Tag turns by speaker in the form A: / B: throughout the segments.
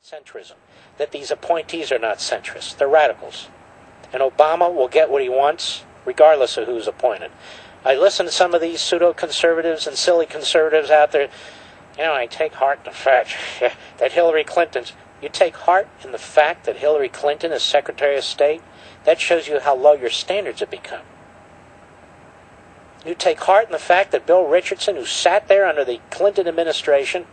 A: centrism, that these appointees are not centrists. They're radicals. And Obama will get what he wants, regardless of who's appointed. I listen to some of these pseudo-conservatives and silly conservatives out there. You know, I take heart in the fact that Hillary Clinton's... You take heart in the fact that Hillary Clinton is Secretary of State? That shows you how low your standards have become. You take heart in the fact that Bill Richardson, who sat there under the Clinton administration,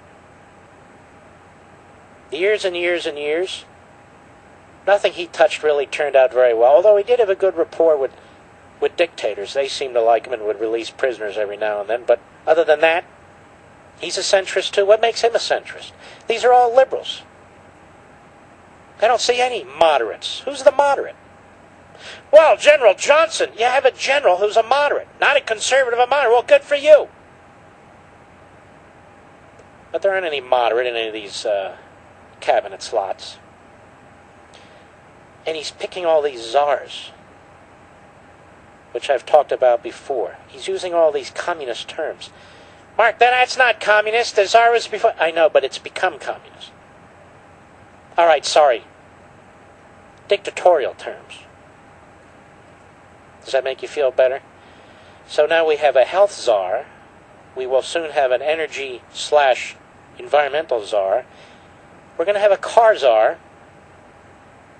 A: years and years and years, nothing he touched really turned out very well, although he did have a good rapport with dictators. They seemed to like him and would release prisoners every now and then, but other than that, he's a centrist too. What makes him a centrist? These are all liberals. I don't see any moderates. Who's the moderate? Well, General Johnson, you have a general who's a moderate, not a conservative, a moderate. Well, good for you. But there aren't any moderate in any of these cabinet slots. And he's picking all these czars, which I've talked about before. He's using all these communist terms. Mark, that's not communist. The czar was before. I know, but it's become communist. All right, sorry. Dictatorial terms. Does that make you feel better? So now we have a health czar. We will soon have an energy/environmental czar. We're going to have a car czar.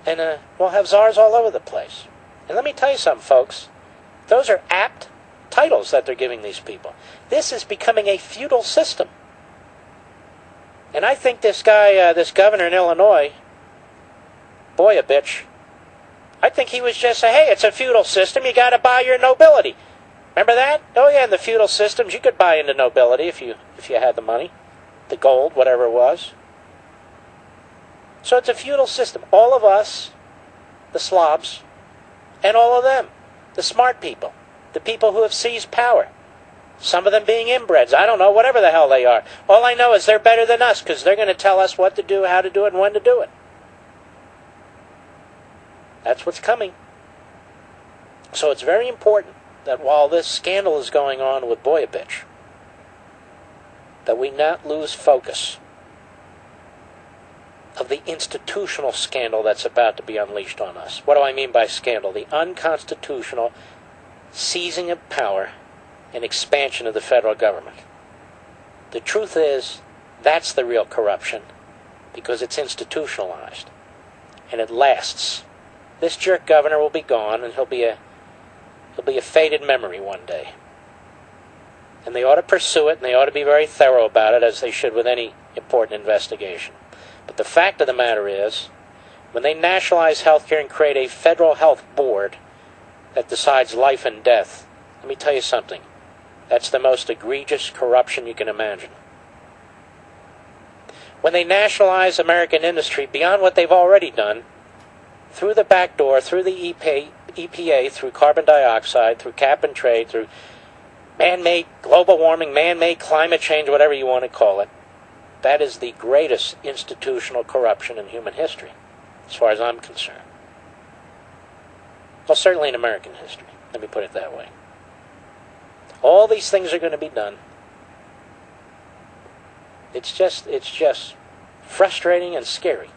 A: And we'll have czars all over the place. And let me tell you something, folks. Those are apt titles that they're giving these people. This is becoming a feudal system. And I think this guy, this governor in Illinois, Blagojevich, I think he was just saying, hey, it's a feudal system, you got to buy your nobility. Remember that? Oh yeah, in the feudal systems, you could buy into nobility if you had the money, the gold, whatever it was. So it's a feudal system. All of us, the slobs, and all of them, the smart people, the people who have seized power, some of them being inbreds, I don't know, whatever the hell they are. All I know is they're better than us because they're going to tell us what to do, how to do it, and when to do it. That's what's coming. So it's very important that while this scandal is going on with Blagojevich, that we not lose focus of the institutional scandal that's about to be unleashed on us. What do I mean by scandal? The unconstitutional seizing of power and expansion of the federal government. The truth is, that's the real corruption, because it's institutionalized, and it lasts. This jerk governor will be gone, and he'll be a faded memory one day. And they ought to pursue it, and they ought to be very thorough about it, as they should with any important investigation. But the fact of the matter is, when they nationalize healthcare and create a federal health board that decides life and death, let me tell you something. That's the most egregious corruption you can imagine. When they nationalize American industry beyond what they've already done, through the back door, through the EPA, through carbon dioxide, through cap and trade, through man-made global warming, man-made climate change, whatever you want to call it, that is the greatest institutional corruption in human history, as far as I'm concerned. Well, certainly in American history. Let me put it that way. All these things are going to be done. It's just frustrating and scary.